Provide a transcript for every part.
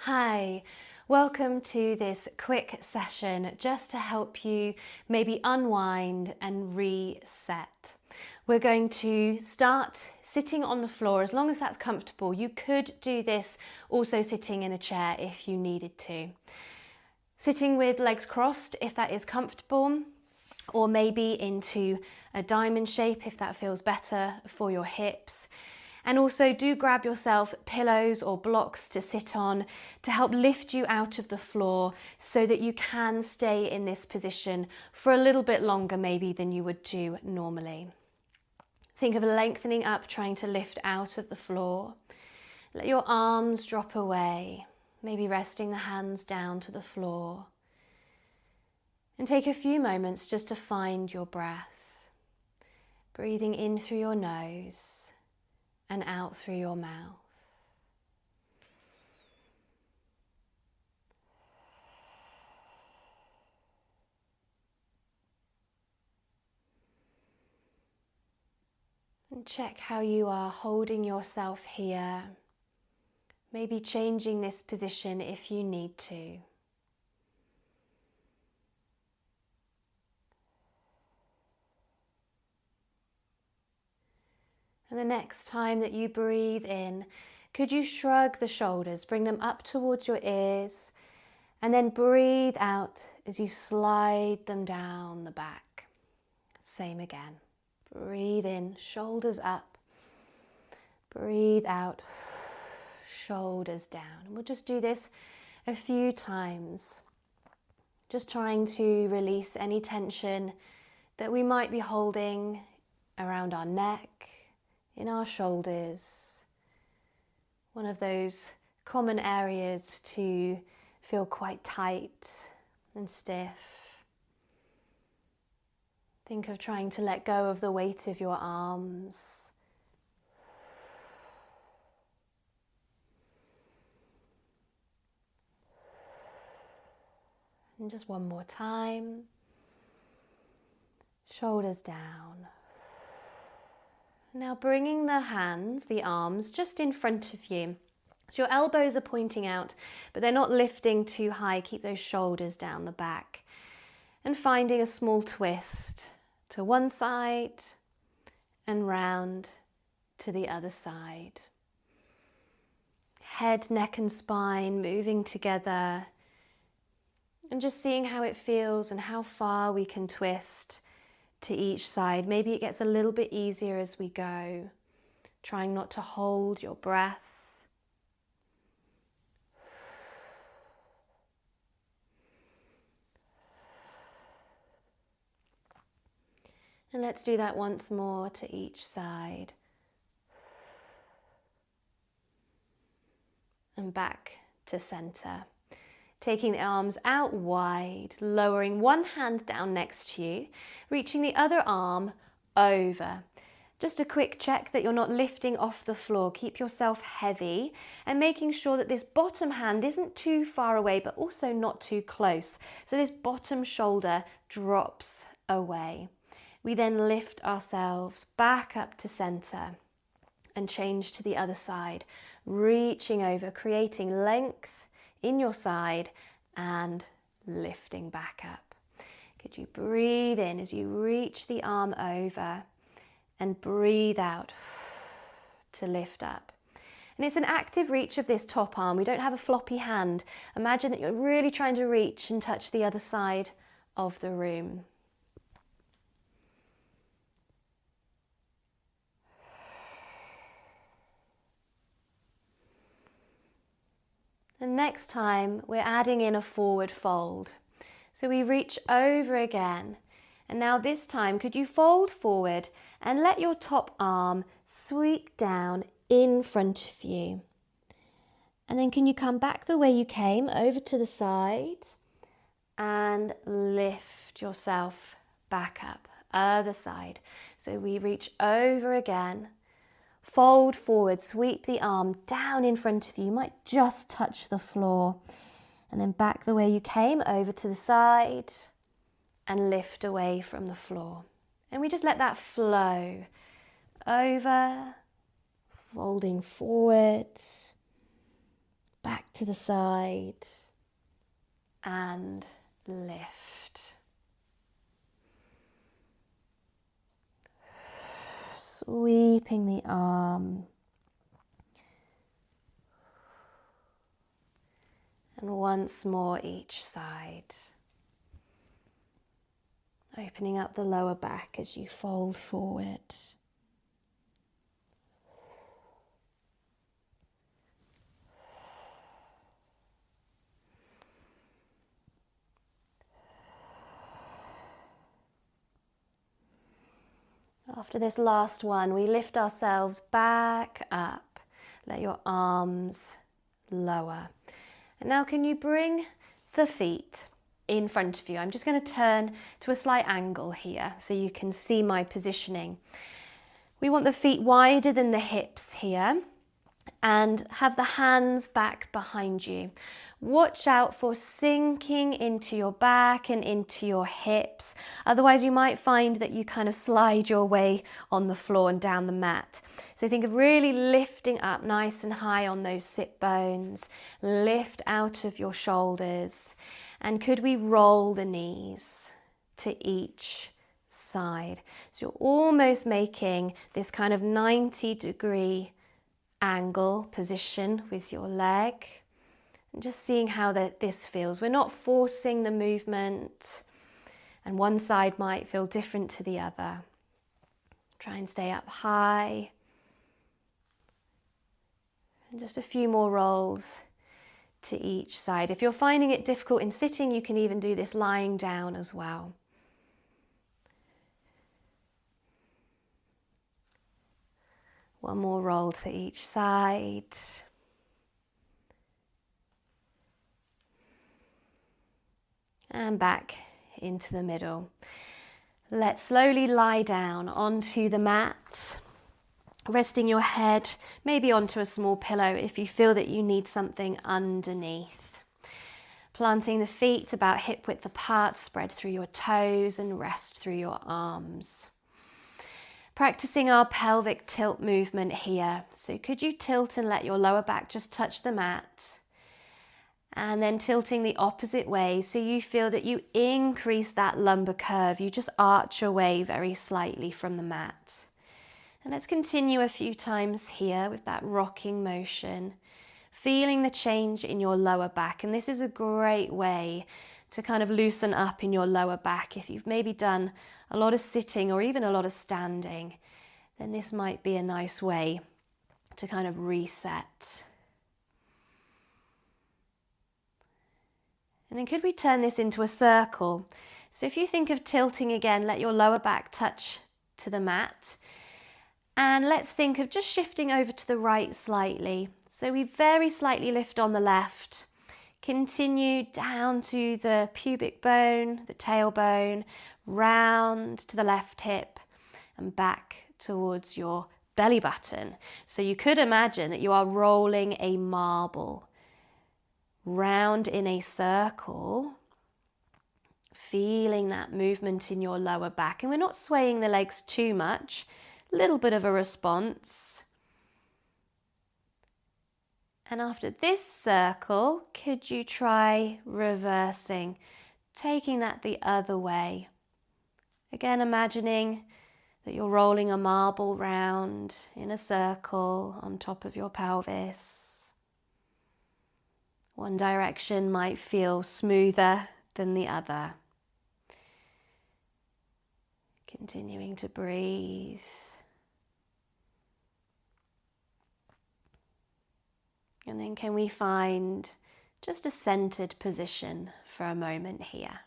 Hi, welcome to this quick session just to help you maybe unwind and reset. We're going to start sitting on the floor as long as that's comfortable. You could do this also sitting in a chair if you needed to. Sitting with legs crossed if that is comfortable, or maybe into a diamond shape if that feels better for your hips. And also do grab yourself pillows or blocks to sit on to help lift you out of the floor so that you can stay in this position for a little bit longer maybe than you would do normally. Think of lengthening up, trying to lift out of the floor. Let your arms drop away, maybe resting the hands down to the floor. And take a few moments just to find your breath. Breathing in through your nose and out through your mouth. And check how you are holding yourself here. Maybe changing this position if you need to. And the next time that you breathe in, could you shrug the shoulders, bring them up towards your ears, and then breathe out as you slide them down the back. Same again. Breathe in, shoulders up. Breathe out, shoulders down. And we'll just do this a few times. Just trying to release any tension that we might be holding around our neck, in our shoulders, one of those common areas to feel quite tight and stiff. Think of trying to let go of the weight of your arms. And just one more time. Shoulders down. Now bringing the hands, the arms, just in front of you. So your elbows are pointing out, but they're not lifting too high. Keep those shoulders down the back. And finding a small twist to one side and round to the other side. Head, neck and spine moving together. And just seeing how it feels and how far we can twist to each side. Maybe it gets a little bit easier as we go. Trying not to hold your breath. And let's do that once more to each side. And back to center. Taking the arms out wide, lowering one hand down next to you, reaching the other arm over. Just a quick check that you're not lifting off the floor. Keep yourself heavy and making sure that this bottom hand isn't too far away, but also not too close. So this bottom shoulder drops away. We then lift ourselves back up to center and change to the other side, reaching over, creating length in your side and lifting back up. Could you breathe in as you reach the arm over and breathe out to lift up. And it's an active reach of this top arm. We don't have a floppy hand. Imagine that you're really trying to reach and touch the other side of the room. And next time we're adding in a forward fold. So we reach over again. And now this time, could you fold forward and let your top arm sweep down in front of you. And then can you come back the way you came, over to the side and lift yourself back up, other side. So we reach over again. Fold forward, sweep the arm down in front of you. You might just touch the floor. And then back the way you came, over to the side and lift away from the floor. And we just let that flow over, folding forward, back to the side, and lift. Sweeping the arm. And once more each side. Opening up the lower back as you fold forward. After this last one, we lift ourselves back up. Let your arms lower. And now can you bring the feet in front of you? I'm just going to turn to a slight angle here so you can see my positioning. We want the feet wider than the hips here and have the hands back behind you. Watch out for sinking into your back and into your hips. Otherwise you might find that you kind of slide your way on the floor and down the mat. So think of really lifting up nice and high on those sit bones. Lift out of your shoulders. And could we roll the knees to each side? So you're almost making this kind of 90-degree angle position with your leg. And just seeing how this feels. We're not forcing the movement, and one side might feel different to the other. Try and stay up high. And just a few more rolls to each side. If you're finding it difficult in sitting, you can even do this lying down as well. One more roll to each side. And back into the middle. Let's slowly lie down onto the mat, resting your head maybe onto a small pillow if you feel that you need something underneath. Planting the feet about hip width apart, spread through your toes and rest through your arms. Practicing our pelvic tilt movement here. So could you tilt and let your lower back just touch the mat? And then tilting the opposite way so you feel that you increase that lumbar curve. You just arch away very slightly from the mat. And let's continue a few times here with that rocking motion, feeling the change in your lower back. And this is a great way to kind of loosen up in your lower back. If you've maybe done a lot of sitting or even a lot of standing, then this might be a nice way to kind of reset. And then could we turn this into a circle? So if you think of tilting again, let your lower back touch to the mat. And let's think of just shifting over to the right slightly. So we very slightly lift on the left. Continue down to the pubic bone, the tailbone, round to the left hip and back towards your belly button. So you could imagine that you are rolling a marble round in a circle, feeling that movement in your lower back. And we're not swaying the legs too much, a little bit of a response. And after this circle, could you try reversing, taking that the other way? Again, imagining that you're rolling a marble round in a circle on top of your pelvis. One direction might feel smoother than the other. Continuing to breathe. And then can we find just a centered position for a moment here.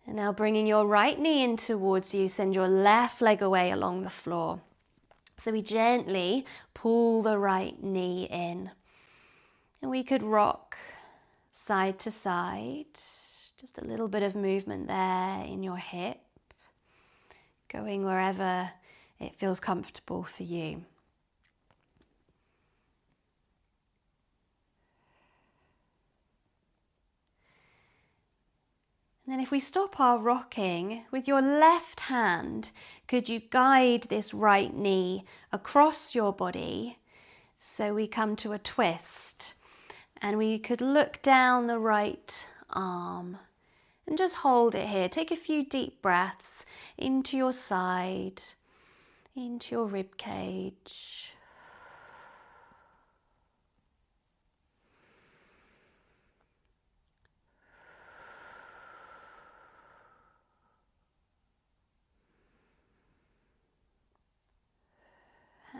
And now bringing your right knee in towards you, send your left leg away along the floor. So we gently pull the right knee in. And we could rock side to side, just a little bit of movement there in your hip, going wherever it feels comfortable for you. And then if we stop our rocking, with your left hand, could you guide this right knee across your body, So we come to a twist, and we could look down the right arm and just hold it here. Take a few deep breaths into your side, into your rib cage.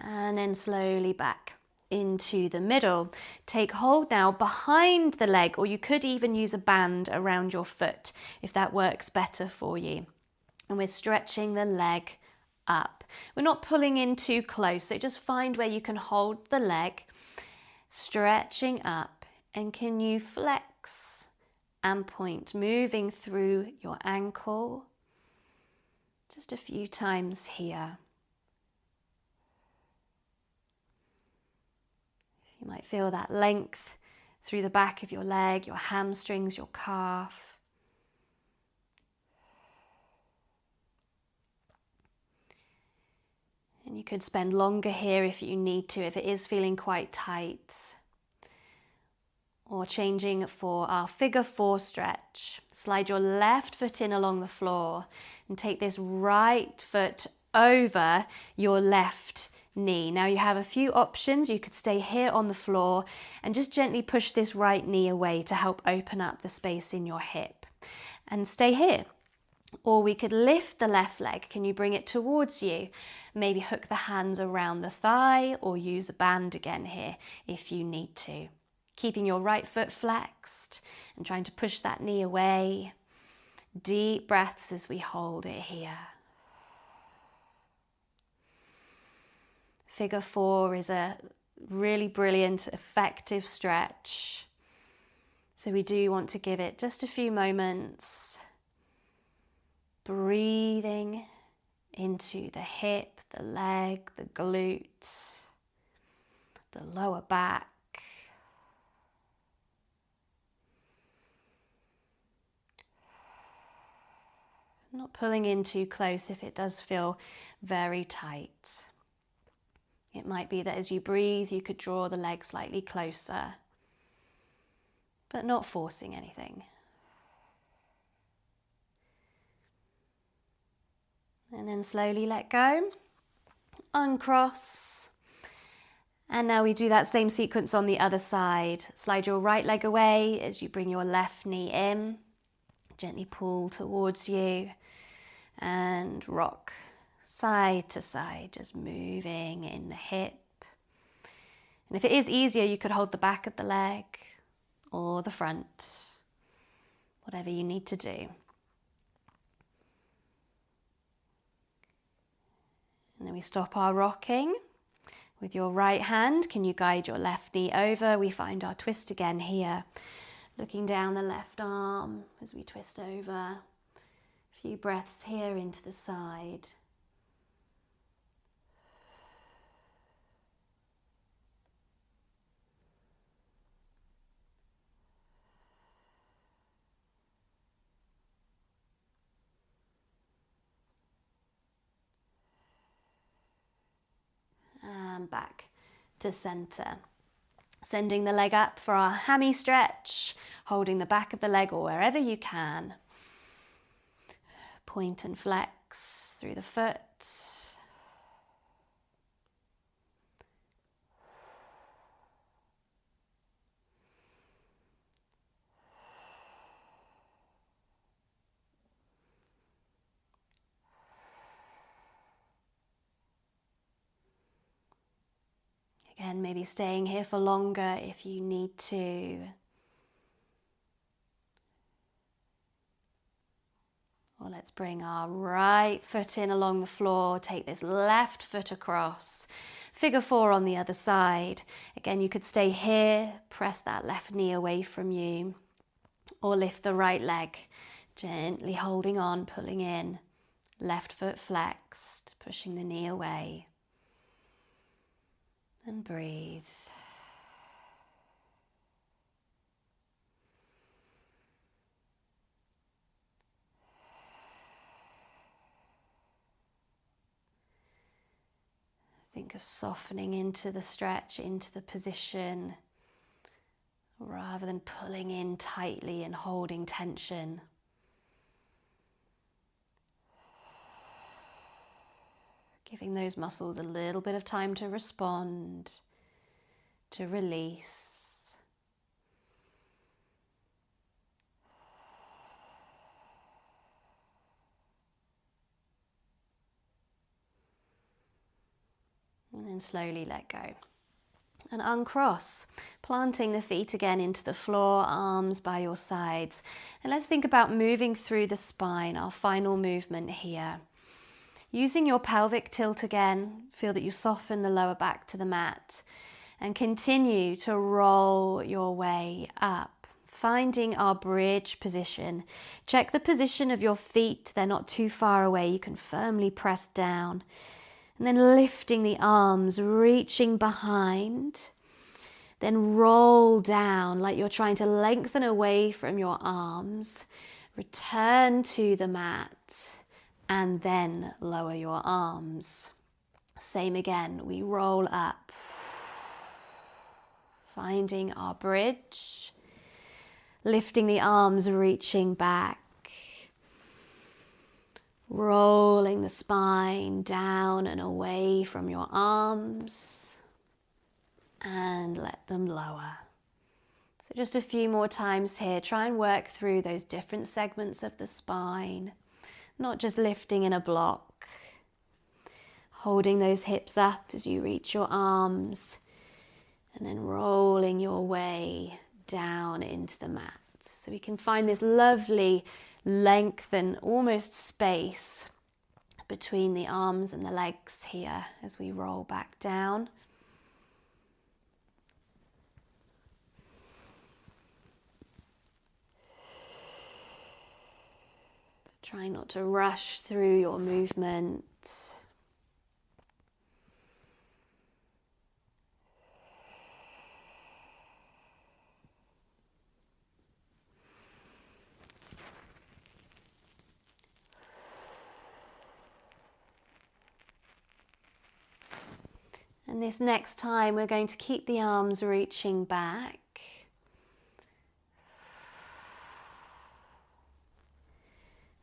And then slowly back into the middle. Take hold now behind the leg, or you could even use a band around your foot if that works better for you. And we're stretching the leg up. We're not pulling in too close, so just find where you can hold the leg, stretching up, and can you flex and point, moving through your ankle. Just a few times here. You might feel that length through the back of your leg, your hamstrings, your calf. And you could spend longer here if you need to, if it is feeling quite tight. Or changing for our figure 4 stretch. Slide your left foot in along the floor and take this right foot over your left knee. Now you have a few options. You could stay here on the floor and just gently push this right knee away to help open up the space in your hip. And stay here. Or we could lift the left leg. Can you bring it towards you? Maybe hook the hands around the thigh or use a band again here if you need to. Keeping your right foot flexed and trying to push that knee away. Deep breaths as we hold it here. Figure 4 is a really brilliant, effective stretch. So we do want to give it just a few moments. Breathing into the hip, the leg, the glute, the lower back. Not pulling in too close if it does feel very tight. It might be that as you breathe, you could draw the leg slightly closer, but not forcing anything. And then slowly let go, uncross. And now we do that same sequence on the other side. Slide your right leg away as you bring your left knee in. Gently pull towards you and rock side to side, just moving in the hip. And if it is easier, you could hold the back of the leg or the front, whatever you need to do. And then we stop our rocking. With your right hand, can you guide your left knee over? We find our twist again here. Looking down the left arm as we twist over. A few breaths here into the side. And back to center. Sending the leg up for our hammy stretch, holding the back of the leg or wherever you can. Point and flex through the foot. Again, maybe staying here for longer if you need to. Or let's bring our right foot in along the floor. Take this left foot across. Figure 4 on the other side. Again, you could stay here, press that left knee away from you. Or lift the right leg, gently holding on, pulling in. Left foot flexed, pushing the knee away. And breathe. Think Think of softening into the stretch, into the position, rather than pulling in tightly and holding tension. Giving those muscles a little bit of time to respond, to release. And then slowly let go. And uncross, planting the feet again into the floor, arms by your sides. And let's think about moving through the spine, our final movement here. Using your pelvic tilt again, feel that you soften the lower back to the mat and continue to roll your way up, finding our bridge position. Check the position of your feet, they're not too far away, you can firmly press down. And then lifting the arms, reaching behind, then roll down like you're trying to lengthen away from your arms. Return to the mat and then lower your arms. Same again, we roll up, finding our bridge, lifting the arms, reaching back. Rolling the spine down and away from your arms and let them lower. So just a few more times here. Try and work through those different segments of the spine, not just lifting in a block. Holding those hips up as you reach your arms and then rolling your way down into the mat. So we can find this lovely length and almost space between the arms and the legs here as we roll back down. Try not to rush through your movement. And this next time we're going to keep the arms reaching back.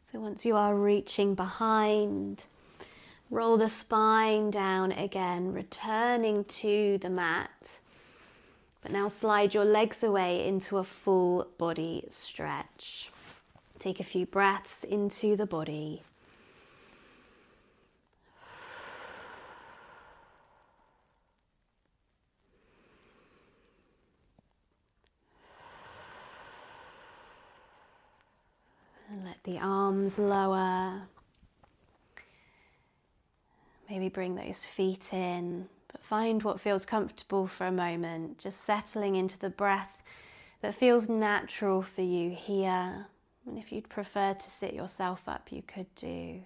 So once you are reaching behind, roll the spine down again, returning to the mat. But now slide your legs away into a full body stretch. Take a few breaths into the body. And let the arms lower. Maybe bring those feet in, but find what feels comfortable for a moment, just settling into the breath that feels natural for you here. And if you'd prefer to sit yourself up, you could do.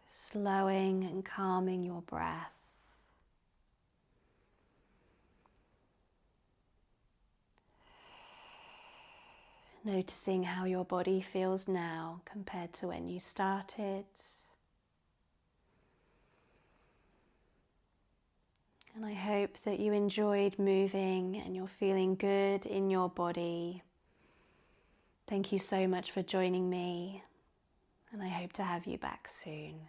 Slowing and calming your breath. Noticing how your body feels now compared to when you started. And I hope that you enjoyed moving and you're feeling good in your body. Thank you so much for joining me, and I hope to have you back soon.